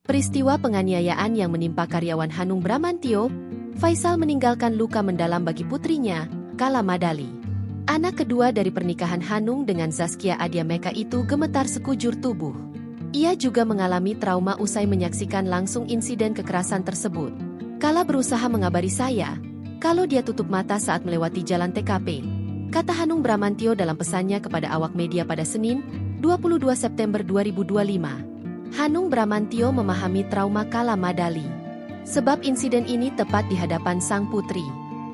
Peristiwa penganiayaan yang menimpa karyawan Hanung Bramantyo, Faisal meninggalkan luka mendalam bagi putrinya, Kala Madali. Anak kedua dari pernikahan Hanung dengan Zaskia Adia Meka itu gemetar sekujur tubuh. Ia juga mengalami trauma usai menyaksikan langsung insiden kekerasan tersebut. Kala berusaha mengabari saya, kalau dia tutup mata saat melewati jalan TKP, kata Hanung Bramantyo dalam pesannya kepada awak media pada Senin, 22 September 2025. Hanung Bramantyo memahami trauma Kala Madali. Sebab insiden ini tepat di hadapan sang putri.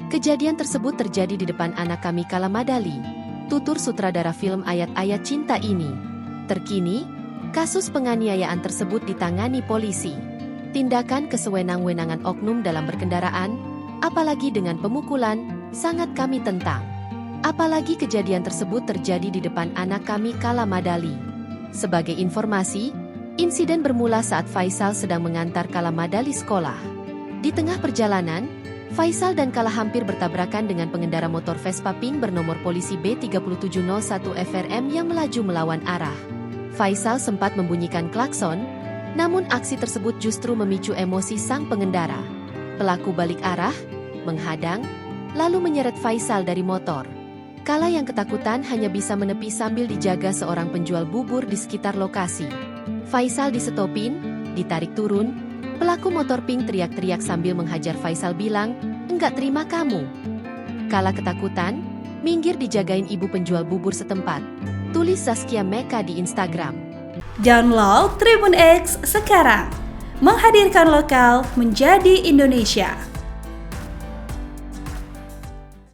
Kejadian tersebut terjadi di depan anak kami Kala Madali, tutur sutradara film Ayat-Ayat Cinta ini. Terkini, kasus penganiayaan tersebut ditangani polisi. Tindakan kesewenang-wenangan oknum dalam berkendaraan, apalagi dengan pemukulan, sangat kami tentang. Apalagi kejadian tersebut terjadi di depan anak kami Kala Madali. Sebagai informasi, insiden bermula saat Faisal sedang mengantar Kala Madali sekolah. Di tengah perjalanan, Faisal dan Kala hampir bertabrakan dengan pengendara motor Vespa Pink bernomor polisi B3701 FRM yang melaju melawan arah. Faisal sempat membunyikan klakson, namun aksi tersebut justru memicu emosi sang pengendara. Pelaku balik arah, menghadang, lalu menyeret Faisal dari motor. Kala yang ketakutan hanya bisa menepi sambil dijaga seorang penjual bubur di sekitar lokasi. Faisal disetopin, ditarik turun, pelaku motor Pink teriak-teriak sambil menghajar Faisal bilang, "Enggak terima kamu." Kala ketakutan, minggir dijagain ibu penjual bubur setempat. Tulis Zaskia Meka di Instagram. Download Tribun X sekarang, menghadirkan lokal menjadi Indonesia.